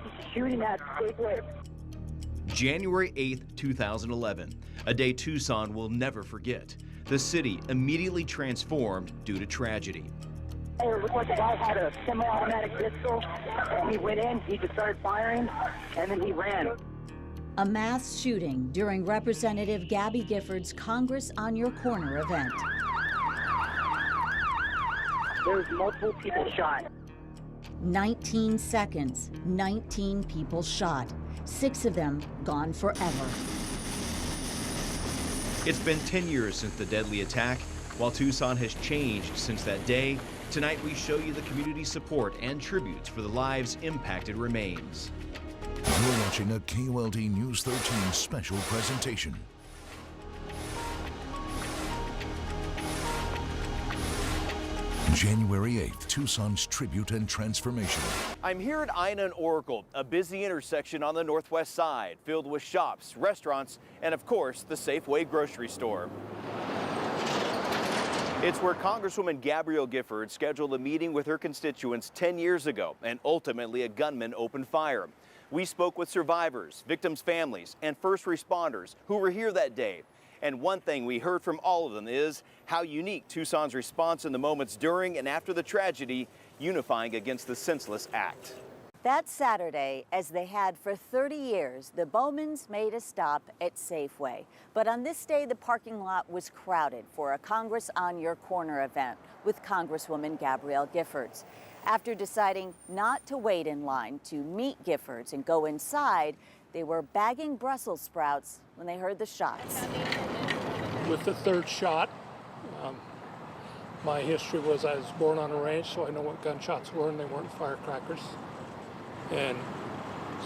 was a shooting at Safeway. January 8th, 2011, a day Tucson will never forget. The city immediately transformed due to tragedy. It looked like the guy had a semi-automatic pistol. He went in, he just started firing, and then he ran. A mass shooting during Representative Gabby Gifford's Congress on Your Corner event. There was multiple people shot. 19 seconds, 19 people shot, 6 of them gone forever. It's been 10 years since the deadly attack. While Tucson has changed since that day, tonight we show you the community support and tributes for the lives impacted remains. You're watching a KOLD News 13 special presentation. January 8th, Tucson's tribute and transformation. I'm here at Ina and Oracle, a busy intersection on the northwest side, filled with shops, restaurants, and of course, the Safeway grocery store. It's where Congresswoman Gabrielle Gifford scheduled a meeting with her constituents 10 years ago, and ultimately a gunman opened fire. We spoke with survivors, victims' families, and first responders who were here that day. And one thing we heard from all of them is how unique Tucson's response in the moments during and after the tragedy, unifying against the senseless act. That Saturday, as they had for 30 years, the Bowmans made a stop at Safeway. But on this day, the parking lot was crowded for a Congress on Your Corner event with Congresswoman Gabrielle Giffords. After deciding not to wait in line to meet Giffords and go inside, they were bagging Brussels sprouts when they heard the shots. With the third shot, my history was I was born on a ranch, so I know what gunshots were, and they weren't firecrackers. And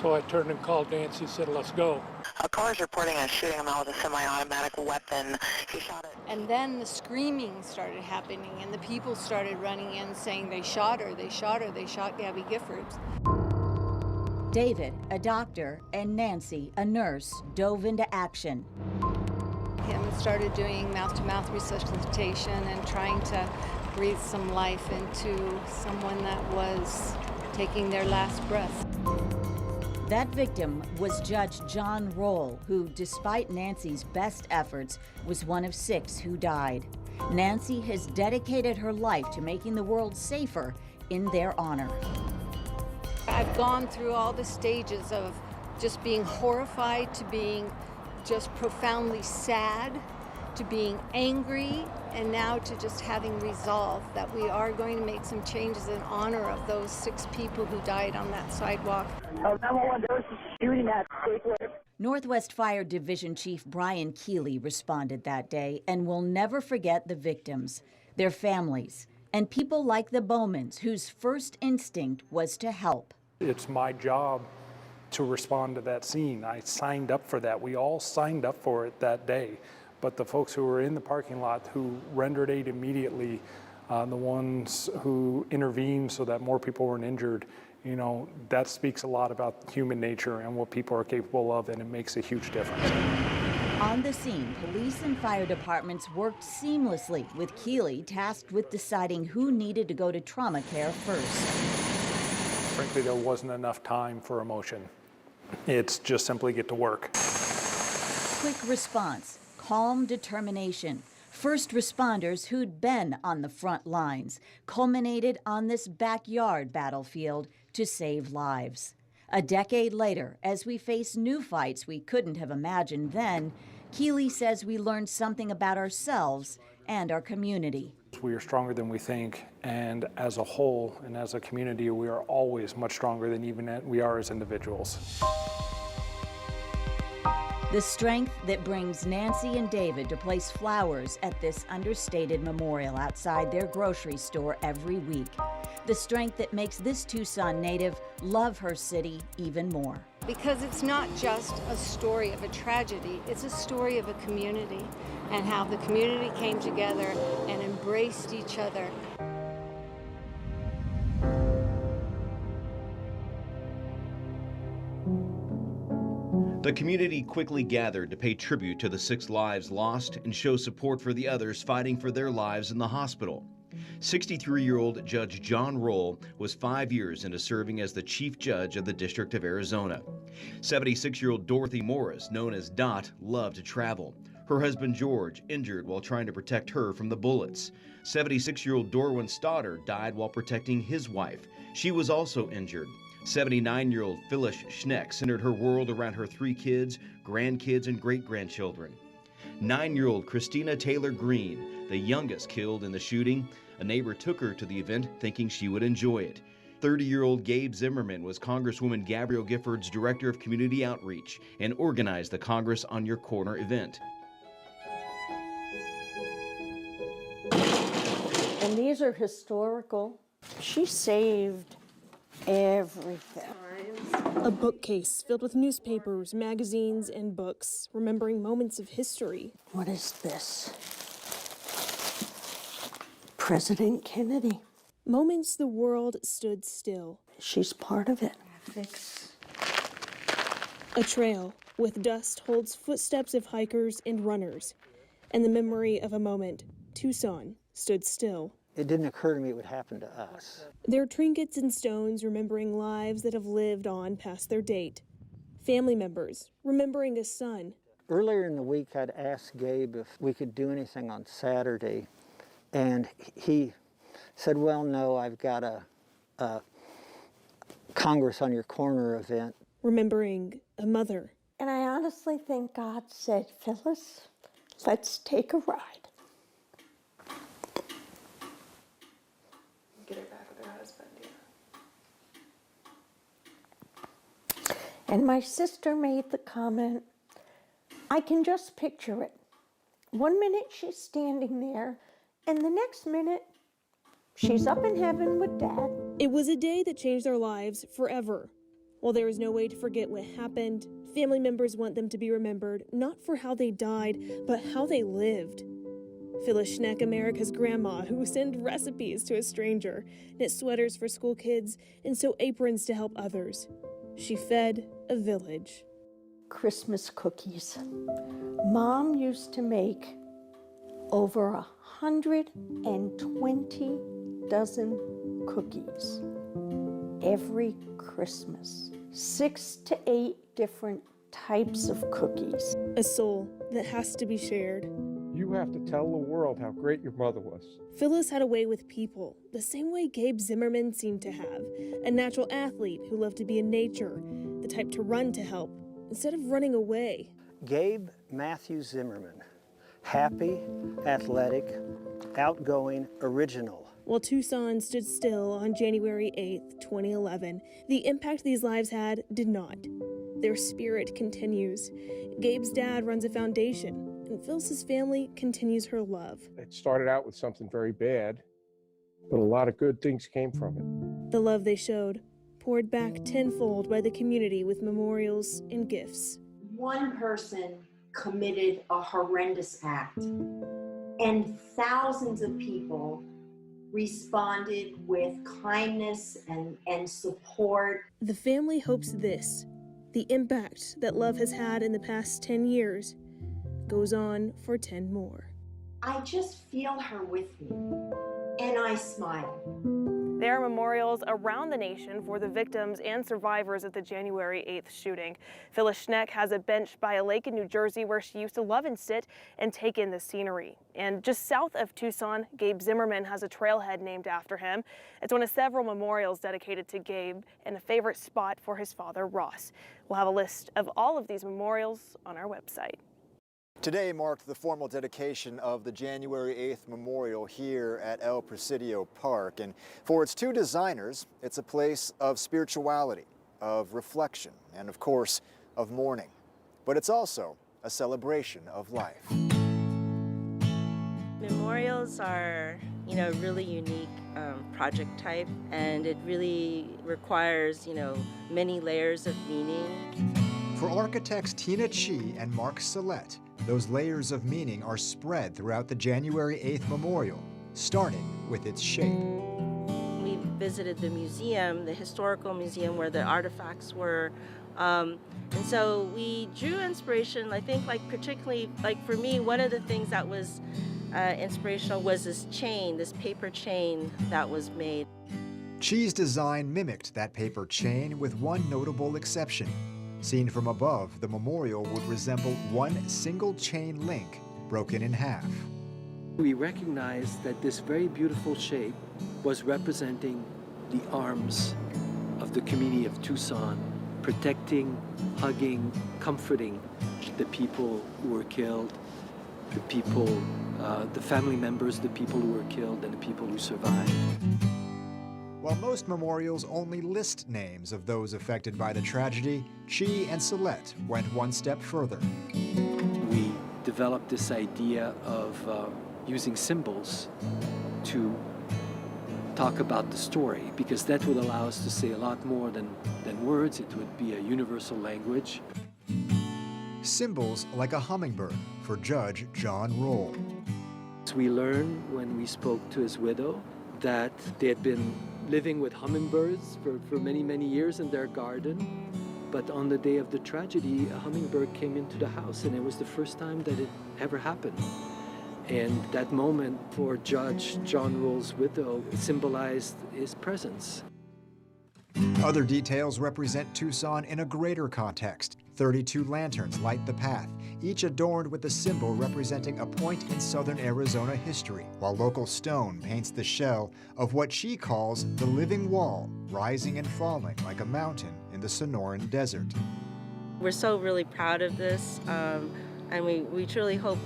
so I turned and called Nancy, said, let's go. A car is reporting a shooting him out with a semi-automatic weapon. He shot it. And then the screaming started happening, and the people started running in saying they shot her, they shot her, they shot Gabby Giffords. David, a doctor, and Nancy, a nurse, dove into action. Him started doing mouth-to-mouth resuscitation and trying to breathe some life into someone that was taking their last breath. That victim was Judge John Roll, who, despite Nancy's best efforts, was one of 6 who died. Nancy has dedicated her life to making the world safer in their honor. I've gone through all the stages of just being horrified to being just profoundly sad, to being angry, and now to just having resolve that we are going to make some changes in honor of those 6 people who died on that sidewalk. 911, there was a shooting at Safeway. Northwest Fire Division Chief Brian Keeley responded that day and will never forget the victims, their families, and people like the Bowmans, whose first instinct was to help. It's my job to respond to that scene. I signed up for that. We all signed up for it that day. But the folks who were in the parking lot who rendered aid immediately, the ones who intervened so that more people weren't injured, you know, that speaks a lot about human nature and what people are capable of, and it makes a huge difference. On the scene, police and fire departments worked seamlessly, with Keeley tasked with deciding who needed to go to trauma care first. Frankly, there wasn't enough time for emotion. It's just simply get to work. Quick response, calm determination. First responders who'd been on the front lines culminated on this backyard battlefield to save lives. A decade later, as we face new fights we couldn't have imagined then, Keeley says we learned something about ourselves and our community. We are stronger than we think, and as a whole and as a community, we are always much stronger than even we are as individuals. The strength that brings Nancy and David to place flowers at this understated memorial outside their grocery store every week. The strength that makes this Tucson native love her city even more. Because it's not just a story of a tragedy, it's a story of a community and how the community came together and embraced each other. The community quickly gathered to pay tribute to the 6 lives lost and show support for the others fighting for their lives in the hospital. 63-year-old Judge John Roll was 5 years into serving as the Chief Judge of the District of Arizona. 76-year-old Dorothy Morris, known as Dot, loved to travel. Her husband George injured while trying to protect her from the bullets. 76-year-old Dorwin Stoddard died while protecting his wife. She was also injured. 79-year-old Phyllis Schneck centered her world around her 3 kids, grandkids, and great-grandchildren. 9-year-old Christina Taylor Green, the youngest killed in the shooting. A neighbor took her to the event thinking she would enjoy it. 30-year-old Gabe Zimmerman was Congresswoman Gabrielle Gifford's Director of Community Outreach and organized the Congress on Your Corner event. And these are historical. She saved everything. A bookcase filled with newspapers, magazines, and books, remembering moments of history. What is this? President Kennedy. Moments the world stood still. She's part of it. A trail with dust holds footsteps of hikers and runners, and the memory of a moment Tucson stood still. It didn't occur to me it would happen to us. There are trinkets and stones remembering lives that have lived on past their date. Family members remembering a son. Earlier in the week, I'd asked Gabe if we could do anything on Saturday, and he said, well, no, I've got a Congress on Your Corner event. Remembering a mother. And I honestly think God said, Phyllis, let's take a ride. Get her back with her husband, yeah. And my sister made the comment, I can just picture it. 1 minute she's standing there, and the next minute she's up in heaven with Dad. It was a day that changed their lives forever. While there is no way to forget what happened, family members want them to be remembered not for how they died, but how they lived. Phyllis Schneck, America's grandma, who would send recipes to a stranger, knit sweaters for school kids, and sew aprons to help others. She fed a village. Christmas cookies. Mom used to make over 120 dozen cookies every Christmas. 6 to 8 different types of cookies. A soul that has to be shared. You have to tell the world how great your mother was. Phyllis had a way with people, the same way Gabe Zimmerman seemed to have. A natural athlete who loved to be in nature, the type to run to help, instead of running away. Gabe Matthew Zimmerman, happy, athletic, outgoing, original. While Tucson stood still on January 8th, 2011, the impact these lives had did not. Their spirit continues. Gabe's dad runs a foundation, and Phyllis's family continues her love. It started out with something very bad, but a lot of good things came from it. The love they showed poured back tenfold by the community with memorials and gifts. One person committed a horrendous act, and thousands of people responded with kindness and support. The family hopes this, the impact that love has had in the past 10 years, goes on for 10 more. I just feel her with me, and I smile. There are memorials around the nation for the victims and survivors of the January 8th shooting. Phyllis Schneck has a bench by a lake in New Jersey where she used to love and sit and take in the scenery. And just south of Tucson, Gabe Zimmerman has a trailhead named after him. It's one of several memorials dedicated to Gabe and a favorite spot for his father, Ross. We'll have a list of all of these memorials on our website. Today marked the formal dedication of the January 8th memorial here at El Presidio Park. And for its 2 designers, it's a place of spirituality, of reflection, and of course, of mourning. But it's also a celebration of life. Memorials are, really unique project type, and it really requires, many layers of meaning. For architects Tina Chi and Mark Sillette, those layers of meaning are spread throughout the January 8th memorial, starting with its shape. We visited the museum, the historical museum where the artifacts were, and so we drew inspiration. I think, particularly, for me, one of the things that was inspirational was this chain, this paper chain that was made. Chi's design mimicked that paper chain with one notable exception. Seen from above, the memorial would resemble one single chain link broken in half. We recognized that this very beautiful shape was representing the arms of the community of Tucson, protecting, hugging, comforting the people who were killed, the people, the family members, the people who were killed, and the people who survived. While most memorials only list names of those affected by the tragedy, Chi and Celette went one step further. We developed this idea of using symbols to talk about the story, because that would allow us to say a lot more than words. It would be a universal language. Symbols like a hummingbird for Judge John Roll. We learned when we spoke to his widow that they had been living with hummingbirds for many, many years in their garden. But on the day of the tragedy, a hummingbird came into the house, and it was the first time that it ever happened. And that moment for Judge John Roll's widow symbolized his presence. Other details represent Tucson in a greater context. 32 lanterns light the path, each adorned with a symbol representing a point in southern Arizona history, while local stone paints the shell of what she calls the living wall, rising and falling like a mountain in the Sonoran Desert. We're so really proud of this, and we truly hope,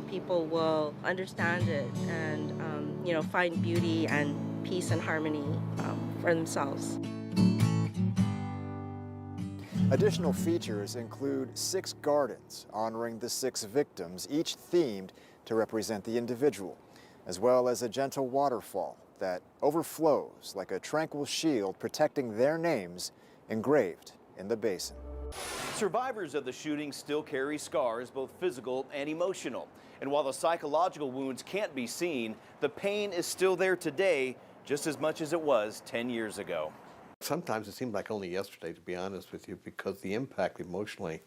people will understand it and, find beauty and peace and harmony for themselves. Additional features include 6 gardens honoring the 6 victims, each themed to represent the individual, as well as a gentle waterfall that overflows like a tranquil shield protecting their names engraved in the basin. Survivors of the shooting still carry scars, both physical and emotional. And while the psychological wounds can't be seen, the pain is still there today, just as much as it was 10 years ago. Sometimes it seemed like only yesterday, to be honest with you, because the impact emotionally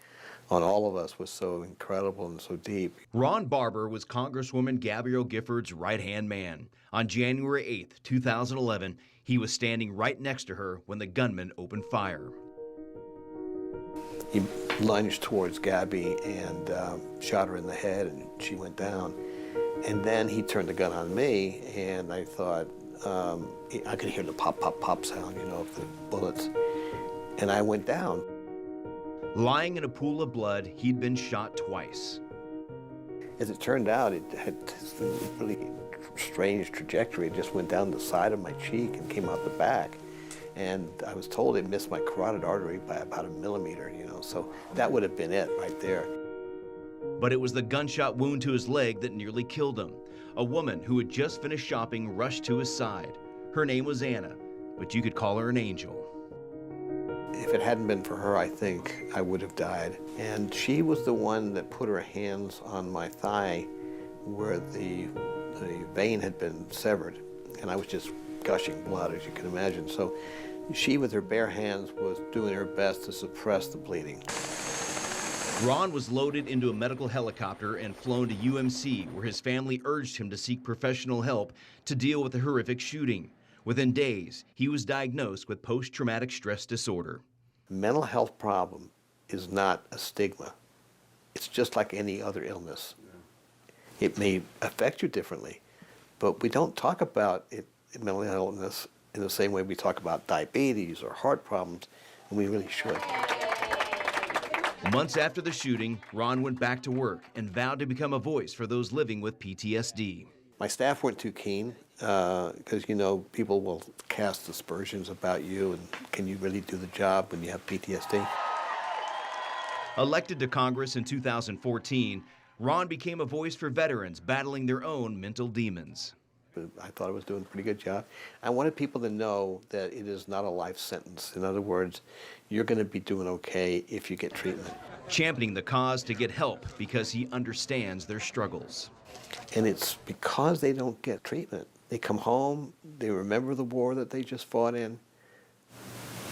on all of us was so incredible and so deep. Ron Barber was Congresswoman Gabrielle Gifford's right-hand man. On January 8th, 2011, he was standing right next to her when the gunman opened fire. He lunged towards Gabby and shot her in the head, and she went down. And then he turned the gun on me, and I thought, I could hear the pop, pop, pop sound, of the bullets. And I went down. Lying in a pool of blood, he'd been shot twice. As it turned out, it had this really strange trajectory. It just went down the side of my cheek and came out the back. And I was told it missed my carotid artery by about 1 millimeter, so that would have been it right there. But it was the gunshot wound to his leg that nearly killed him. A woman who had just finished shopping rushed to his side. Her name was Anna, but you could call her an angel. If it hadn't been for her, I think I would have died. And she was the one that put her hands on my thigh where the vein had been severed. And I was just gushing blood, as you can imagine. So she, with her bare hands, was doing her best to suppress the bleeding. Ron was loaded into a medical helicopter and flown to UMC, where his family urged him to seek professional help to deal with the horrific shooting. Within days, he was diagnosed with post-traumatic stress disorder. Mental health problem is not a stigma. It's just like any other illness. It may affect you differently, but we don't talk about it, mental illness, in the same way we talk about diabetes or heart problems, and we really should. Months after the shooting, Ron went back to work and vowed to become a voice for those living with PTSD. My staff weren't too keen because, people will cast aspersions about you and can you really do the job when you have PTSD? Elected to Congress in 2014, Ron became a voice for veterans battling their own mental demons. I thought I was doing a pretty good job. I wanted people to know that it is not a life sentence. In other words, you're going to be doing okay if you get treatment. Championing the cause to get help because he understands their struggles. And it's because they don't get treatment. They come home, they remember the war that they just fought in,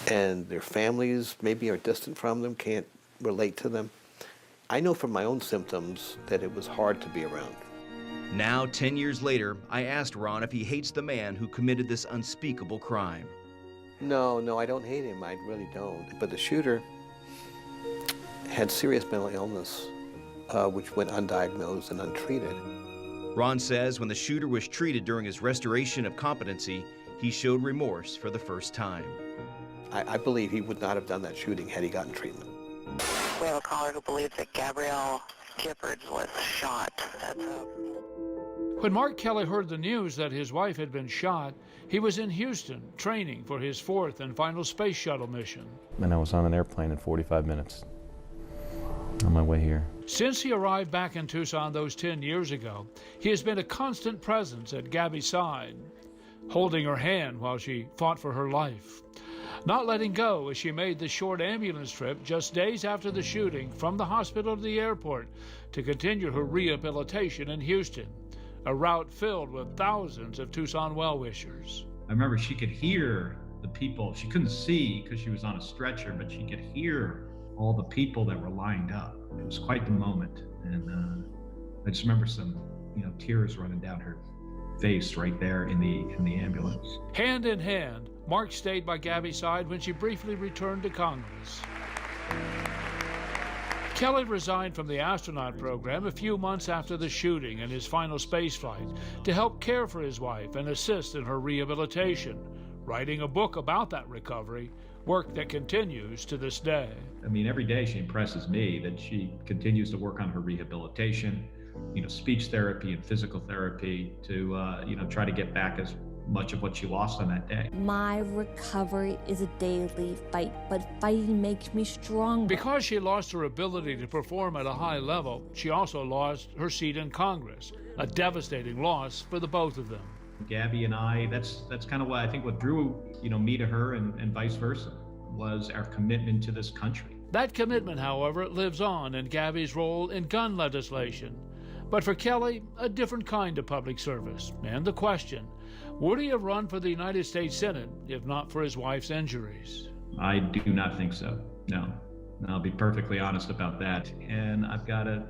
and their families maybe are distant from them, can't relate to them. I know from my own symptoms that it was hard to be around. Now, 10 years later, I asked Ron if he hates the man who committed this unspeakable crime. No, I don't hate him. I really don't. But the shooter had serious mental illness, which went undiagnosed and untreated. Ron says when the shooter was treated during his restoration of competency, he showed remorse for the first time. I believe he would not have done that shooting had he gotten treatment. We have a caller who believes that Gabrielle Giffords was shot. When Mark Kelly heard the news that his wife had been shot, he was in Houston training for his 4th and final space shuttle mission. And I was on an airplane in 45 minutes on my way here. Since he arrived back in Tucson those 10 years ago, he has been a constant presence at Gabby's side, holding her hand while she fought for her life, not letting go as she made the short ambulance trip just days after the shooting from the hospital to the airport to continue her rehabilitation in Houston, a route filled with thousands of Tucson well-wishers. I remember she could hear the people. She couldn't see because she was on a stretcher, but she could hear all the people that were lined up. It was quite the moment. And I just remember some, tears running down her face right there in the ambulance. Hand in hand, Mark stayed by Gabby's side when she briefly returned to Congress. Kelly resigned from the astronaut program a few months after the shooting and his final spaceflight to help care for his wife and assist in her rehabilitation, writing a book about that recovery, work that continues to this day. I mean, every day she impresses me that she continues to work on her rehabilitation, speech therapy and physical therapy to, try to get back as much of what she lost on that day. My recovery is a daily fight, but fighting makes me stronger. Because she lost her ability to perform at a high level, she also lost her seat in Congress, a devastating loss for the both of them. Gabby and I, that's kind of what I think what drew, me to her and vice versa, was our commitment to this country. That commitment, however, lives on in Gabby's role in gun legislation. But for Kelly, a different kind of public service. And the question, would he have run for the United States Senate if not for his wife's injuries? I do not think so, no. I'll be perfectly honest about that. And I've got a,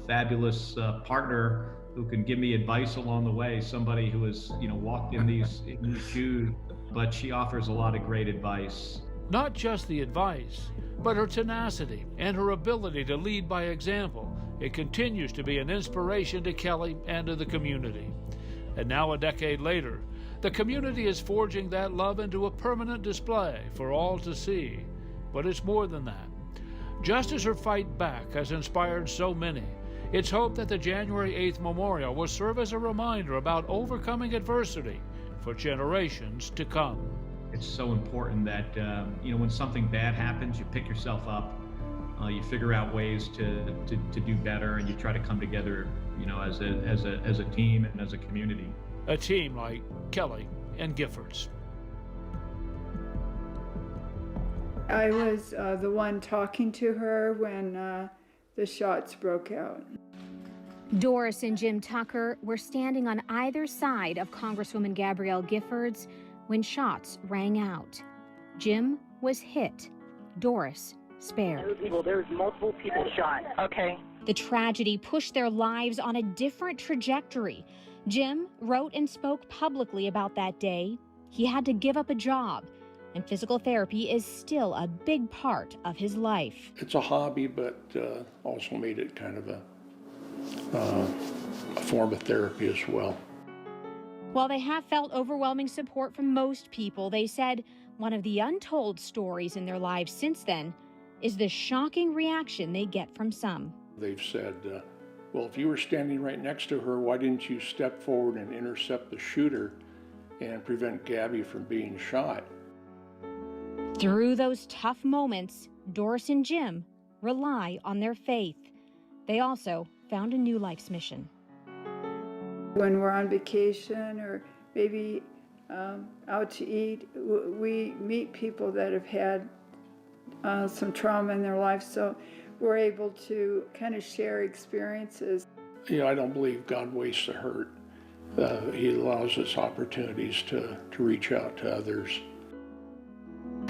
fabulous partner who can give me advice along the way, somebody who has, walked in these shoes, but she offers a lot of great advice. Not just the advice, but her tenacity and her ability to lead by example. It continues to be an inspiration to Kelly and to the community. And now, a decade later, the community is forging that love into a permanent display for all to see. But it's more than that. Just as her fight back has inspired so many, it's hoped that the January 8th memorial will serve as a reminder about overcoming adversity for generations to come. It's so important that, when something bad happens, you pick yourself up, you figure out ways to do better, and you try to come together, as a team and as a community. A team like Kelly and Giffords. I was the one talking to her when the shots broke out. Doris and Jim Tucker were standing on either side of Congresswoman Gabrielle Giffords when shots rang out. Jim was hit. Doris spared. There's multiple people shot. Okay. The tragedy pushed their lives on a different trajectory. Jim wrote and spoke publicly about that day. He had to give up a job, and physical therapy is still a big part of his life. It's a hobby, but also made it kind of a form of therapy as well. While they have felt overwhelming support from most people, they said one of the untold stories in their lives since then is the shocking reaction they get from some. They've said, well, if you were standing right next to her, why didn't you step forward and intercept the shooter and prevent Gabby from being shot? Through those tough moments, Doris and Jim rely on their faith. They also found a new life's mission. When we're on vacation or maybe out to eat, we meet people that have had some trauma in their life, so we're able to kind of share experiences. I don't believe God wastes a hurt. He allows us opportunities to reach out to others.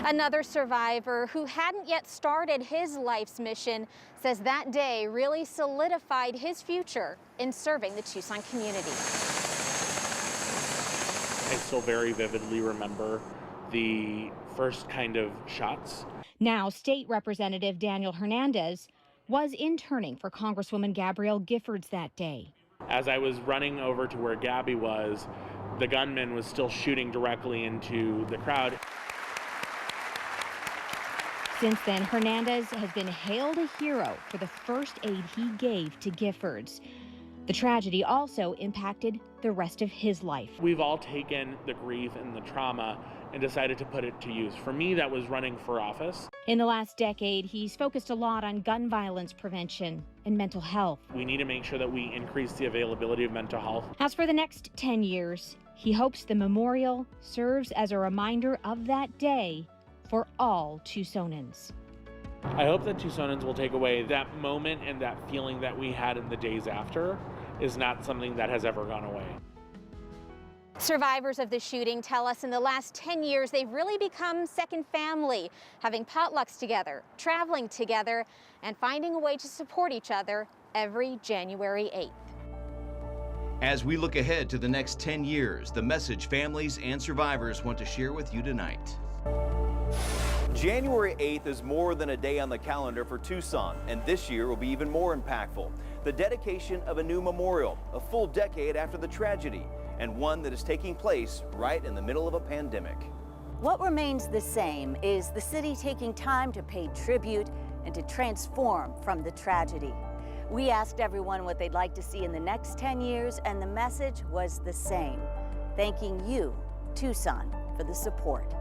Another survivor who hadn't yet started his life's mission says that day really solidified his future in serving the Tucson community. I still very vividly remember the first kind of shots. Now, State Representative Daniel Hernandez was interning for Congresswoman Gabrielle Giffords that day. As I was running over to where Gabby was, the gunman was still shooting directly into the crowd. Since then, Hernandez has been hailed a hero for the first aid he gave to Giffords. The tragedy also impacted the rest of his life. We've all taken the grief and the trauma and decided to put it to use. For me, that was running for office. In the last decade, he's focused a lot on gun violence prevention and mental health. We need to make sure that we increase the availability of mental health. As for the next 10 years, he hopes the memorial serves as a reminder of that day for all Tucsonans. I hope that Tucsonans will take away that moment and that feeling that we had in the days after is not something that has ever gone away. Survivors of the shooting tell us in the last 10 years they've really become second family, having potlucks together, traveling together, and finding a way to support each other every January 8th. As we look ahead to the next 10 years, the message families and survivors want to share with you tonight. January 8th is more than a day on the calendar for Tucson, and this year will be even more impactful. The dedication of a new memorial, a full decade after the tragedy, and one that is taking place right in the middle of a pandemic. What remains the same is the city taking time to pay tribute and to transform from the tragedy. We asked everyone what they'd like to see in the next 10 years, and the message was the same. Thanking you, Tucson, for the support.